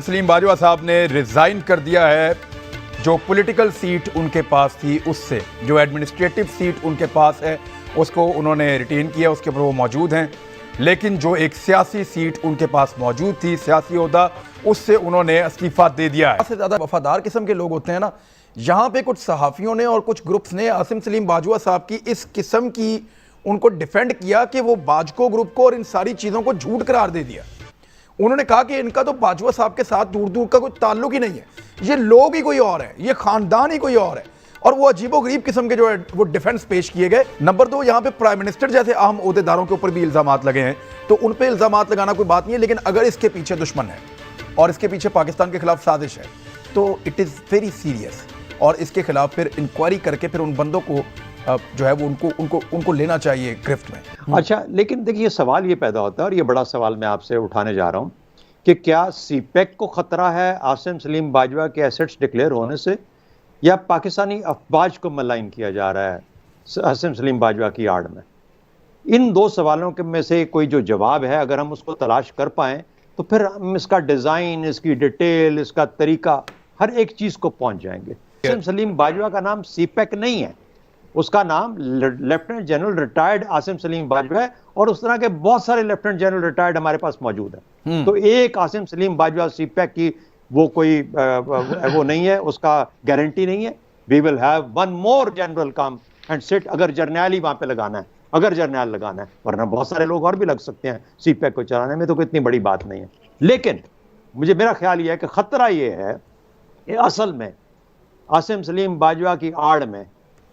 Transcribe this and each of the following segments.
سلیم باجوہ صاحب نے ریزائن کر دیا ہے. جو پولیٹیکل سیٹ ان کے پاس تھی اس سے جو ایڈمنسٹریٹو سیٹ ان کے پاس ہے اس کو انہوں نے ریٹین کیا, اس کے اوپر وہ موجود ہیں. لیکن جو ایک سیاسی سیٹ ان کے پاس موجود تھی, سیاسی عہدہ, اس سے انہوں نے استعفیٰ دے دیا ہے. سب سے زیادہ وفادار قسم کے لوگ ہوتے ہیں نا, یہاں پہ کچھ صحافیوں نے اور کچھ گروپس نے عاصم سلیم باجوہ صاحب کی اس قسم کی ان کو ڈیفینڈ کیا کہ وہ باجکو گروپ کو اور ان ساری چیزوں کو جھوٹ قرار دے دیا. انہوں نے کہا کہ ان کا تو باجوہ صاحب کے ساتھ دور دور کا کوئی تعلق ہی نہیں ہے, یہ لوگ ہی کوئی اور ہیں, یہ خاندان ہی کوئی اور ہے. اور وہ عجیب و غریب قسم کے جو ہے وہ ڈیفنس پیش کیے گئے. نمبر 2, یہاں پہ پرائم منسٹر جیسے اہم عہدیداروں کے اوپر بھی الزامات لگے ہیں, تو ان پہ الزامات لگانا کوئی بات نہیں ہے, لیکن اگر اس کے پیچھے دشمن ہے اور اس کے پیچھے پاکستان کے خلاف سازش ہے تو اٹ از ویری سیریس, اور اس کے خلاف پھر انکوائری کر کے پھر ان بندوں کو جو ہے وہ ان کو لینا چاہیے گرفت میں. اچھا, لیکن دیکھیے سوال یہ پیدا ہوتا ہے, اور یہ بڑا سوال میں آپ سے اٹھانے جا رہا ہوں, کہ کیا سی پیک کو خطرہ ہے عاصم سلیم باجوہ کے ایسٹس ڈکلیئر ہونے سے, یا پاکستانی افواج کو ملائن کیا جا رہا ہے عاصم سلیم باجوہ کی آڑ میں؟ ان دو سوالوں کے میں سے کوئی جو جواب ہے اگر ہم اس کو تلاش کر پائیں تو پھر ہم اس کا ڈیزائن, اس کی ڈیٹیل, اس کا طریقہ, ہر ایک چیز کو پہنچ جائیں گے. عاصم سلیم باجوہ کا نام سی پیک نہیں ہے, اس کا نام lieutenant general retired Asim Saleem Bajwa ہے, اور اس طرح کے بہت سارے لیفٹیننٹ جنرل ریٹائرڈ ہمارے پاس موجود ہیں. تو ایک عاصم سلیم باجوہ سی پیک کی وہ کوئی وہ نہیں ہے, اس کا گارنٹی نہیں ہے. We will have one more general come and sit, اگر جرنیل ہی وہاں پہ لگانا ہے, اگر جرنیل لگانا ہے, ورنہ بہت سارے لوگ اور بھی لگ سکتے ہیں سی پیک کو چلانے میں, تو کوئی اتنی بڑی بات نہیں ہے. لیکن میرا خیال یہ ہے کہ خطرہ یہ ہے کہ اصل میں عاصم سلیم باجوہ کی آڑ میں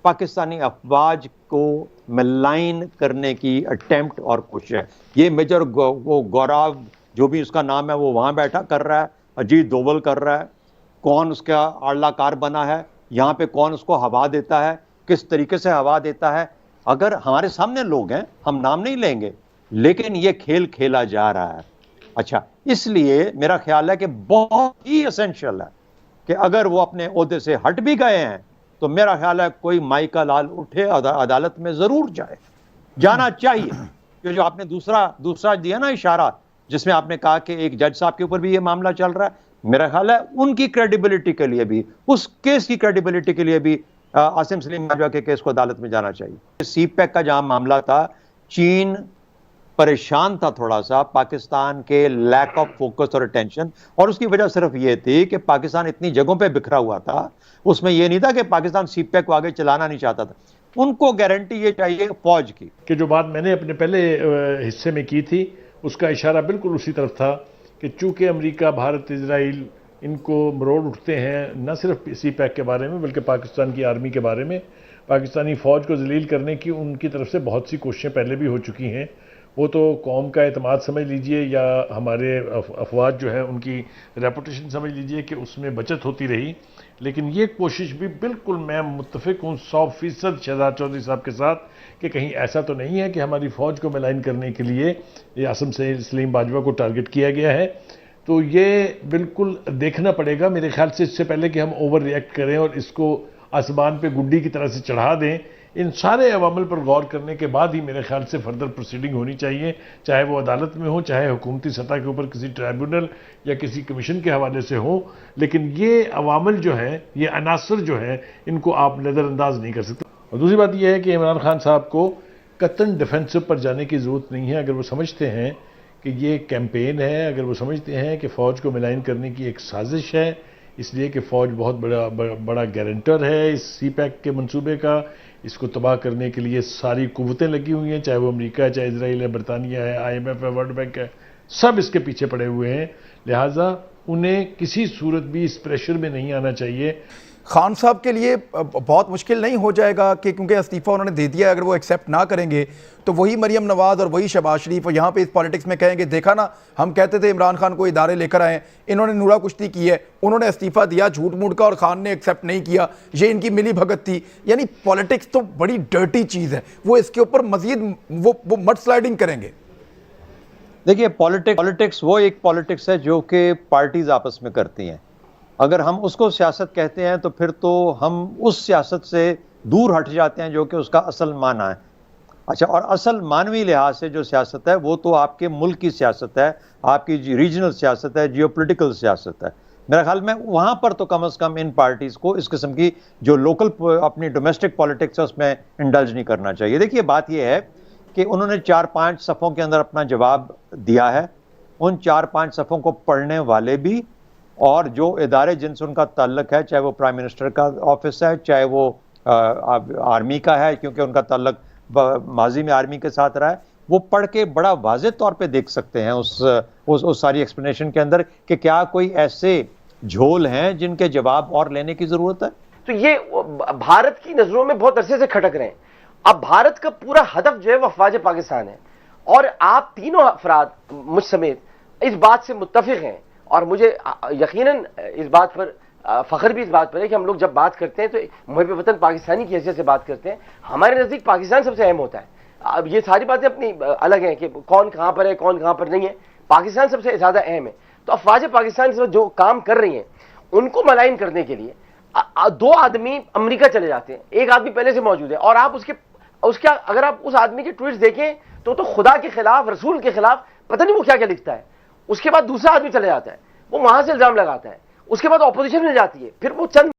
پاکستانی افواج کو ملائن کرنے کی اٹیمپٹ اور کوشش ہے. یہ میجر گوراو جو بھی اس کا نام ہے وہ وہاں بیٹھا کر رہا ہے, اجیت دوول کر رہا ہے, کون اس کا اعلیٰ کار بنا ہے, یہاں پہ کون اس کو ہوا دیتا ہے, کس طریقے سے ہوا دیتا ہے. اگر ہمارے سامنے لوگ ہیں, ہم نام نہیں لیں گے, لیکن یہ کھیل کھیلا جا رہا ہے. اچھا, اس لیے میرا خیال ہے کہ بہت ہی اسینشل ہے کہ اگر وہ اپنے عہدے سے ہٹ بھی گئے ہیں تو میرا خیال ہے کوئی مائی کا لال اٹھے, عدالت میں ضرور جانا چاہیے. کہ جو آپ نے دوسرا دیا نا اشارہ, جس میں آپ نے کہا کہ ایک جج صاحب کے اوپر بھی یہ معاملہ چل رہا ہے, میرا خیال ہے ان کی کریڈیبلٹی کے لیے بھی, اس کیس کی کریڈیبلٹی کے لیے بھی عاصم سلیم باجوہ کے کیس کو عدالت میں جانا چاہیے. سی پیک کا جہاں معاملہ تھا, چین پریشان تھا تھوڑا سا پاکستان کے لیک آف فوکس اور اٹینشن, اور اس کی وجہ صرف یہ تھی کہ پاکستان اتنی جگہوں پہ بکھرا ہوا تھا. اس میں یہ نہیں تھا کہ پاکستان سی پیک کو آگے چلانا نہیں چاہتا تھا. ان کو گارنٹی یہ چاہیے فوج کی. کہ جو بات میں نے اپنے پہلے حصے میں کی تھی اس کا اشارہ بالکل اسی طرف تھا کہ چونکہ امریکہ, بھارت, اسرائیل ان کو مروڑ اٹھتے ہیں نہ صرف سی پیک کے بارے میں بلکہ پاکستان کی آرمی کے بارے میں, پاکستانی فوج کو ذلیل کرنے کی ان کی طرف سے بہت سی کوششیں پہلے بھی ہو چکی ہیں. وہ تو قوم کا اعتماد سمجھ لیجئے یا ہمارے افواج جو ہے ان کی ریپوٹیشن سمجھ لیجئے کہ اس میں بچت ہوتی رہی. لیکن یہ کوشش بھی بالکل میں متفق ہوں 100% شہزاد چودھری صاحب کے ساتھ کہ کہیں ایسا تو نہیں ہے کہ ہماری فوج کو ملائن کرنے کے لیے یہ عاصم سلیم باجوہ کو ٹارگٹ کیا گیا ہے. تو یہ بالکل دیکھنا پڑے گا میرے خیال سے, اس سے پہلے کہ ہم اوور ریئیکٹ کریں اور اس کو آسمان پہ گڈی کی طرح سے چڑھا دیں. ان سارے عوامل پر غور کرنے کے بعد ہی میرے خیال سے فردر پروسیڈنگ ہونی چاہیے, چاہے وہ عدالت میں ہو, چاہے حکومتی سطح کے اوپر کسی ٹرائبیونل یا کسی کمیشن کے حوالے سے ہو. لیکن یہ عوامل جو ہیں, یہ عناصر جو ہیں, ان کو آپ نظر انداز نہیں کر سکتے. اور دوسری بات یہ ہے کہ عمران خان صاحب کو قطعاً ڈیفینسو پر جانے کی ضرورت نہیں ہے. اگر وہ سمجھتے ہیں کہ یہ کیمپین ہے, اگر وہ سمجھتے ہیں کہ فوج کو ملائن کرنے کی ایک سازش ہے, اس لیے کہ فوج بہت بڑا گارنٹر ہے اس سی پیک کے منصوبے کا, اس کو تباہ کرنے کے لیے ساری قوتیں لگی ہوئی ہیں, چاہے وہ امریکہ ہے, چاہے اسرائیل ہے, برطانیہ ہے, IMF ہے, ورلڈ بینک ہے, سب اس کے پیچھے پڑے ہوئے ہیں. لہٰذا انہیں کسی صورت بھی اس پریشر میں نہیں آنا چاہیے. خان صاحب کے لیے بہت مشکل نہیں ہو جائے گا کہ کیونکہ استعفیٰ انہوں نے دے دیا ہے, اگر وہ ایکسیپٹ نہ کریں گے تو وہی مریم نواز اور وہی شہباز شریف یہاں پہ اس پالیٹکس میں کہیں گے دیکھا نا, ہم کہتے تھے عمران خان کو ادارے لے کر آئیں, انہوں نے نورا کشتی کی ہے, انہوں نے استعفیٰ دیا جھوٹ موٹ کا اور خان نے ایکسیپٹ نہیں کیا, یہ ان کی ملی بھگت تھی. یعنی پالیٹکس تو بڑی ڈرٹی چیز ہے, وہ اس کے اوپر مزید وہ مڈ سلائڈنگ کریں گے. دیکھیے پالیٹکس وہ ایک پالیٹکس ہے جو کہ پارٹیز آپس میں کرتی ہیں. اگر ہم اس کو سیاست کہتے ہیں تو پھر تو ہم اس سیاست سے دور ہٹ جاتے ہیں جو کہ اس کا اصل معنی ہے. اچھا، اور اصل مانوی لحاظ سے جو سیاست ہے وہ تو آپ کے ملک کی سیاست ہے، آپ کی ریجنل سیاست ہے، جیو پولیٹیکل سیاست ہے. میرا خیال میں وہاں پر تو کم از کم ان پارٹیز کو اس قسم کی جو لوکل اپنی ڈومیسٹک پالیٹکس ہے اس میں انڈلج نہیں کرنا چاہیے. دیکھیے بات یہ ہے کہ انہوں نے 4-5 صفوں کے اندر اپنا جواب دیا ہے. ان 4-5 صفوں کو پڑھنے والے بھی اور جو ادارے جن سے ان کا تعلق ہے، چاہے وہ پرائم منسٹر کا آفس ہے، چاہے وہ آرمی کا ہے کیونکہ ان کا تعلق ماضی میں آرمی کے ساتھ رہا ہے، وہ پڑھ کے بڑا واضح طور پہ دیکھ سکتے ہیں اس ساری ایکسپلینیشن کے اندر کہ کیا کوئی ایسے جھول ہیں جن کے جواب اور لینے کی ضرورت ہے. تو یہ بھارت کی نظروں میں بہت عرصے سے کھٹک رہے ہیں. اب بھارت کا پورا ہدف جو ہے وہ افواج پاکستان ہے، اور آپ تینوں افراد مجھ سمیت اس بات سے متفق ہیں، اور مجھے یقیناً اس بات پر فخر بھی اس بات پر ہے کہ ہم لوگ جب بات کرتے ہیں تو محب وطن پاکستانی کی حیثیت سے بات کرتے ہیں. ہمارے نزدیک پاکستان سب سے اہم ہوتا ہے. اب یہ ساری باتیں اپنی الگ ہیں کہ کون کہاں پر ہے کون کہاں پر نہیں ہے، پاکستان سب سے زیادہ اہم ہے. تو افواج پاکستان سے جو کام کر رہی ہیں ان کو ملائن کرنے کے لیے 2 آدمی امریکہ چلے جاتے ہیں، ایک آدمی پہلے سے موجود ہے، اور آپ اگر آپ اس آدمی کے ٹویٹس دیکھیں تو خدا کے خلاف، رسول کے خلاف پتہ نہیں وہ کیا کیا لکھتا ہے. اس کے بعد دوسرا آدمی چلے جاتا ہے، وہ وہاں سے الزام لگاتا ہے، اس کے بعد اپوزیشن مل جاتی ہے، پھر وہ چند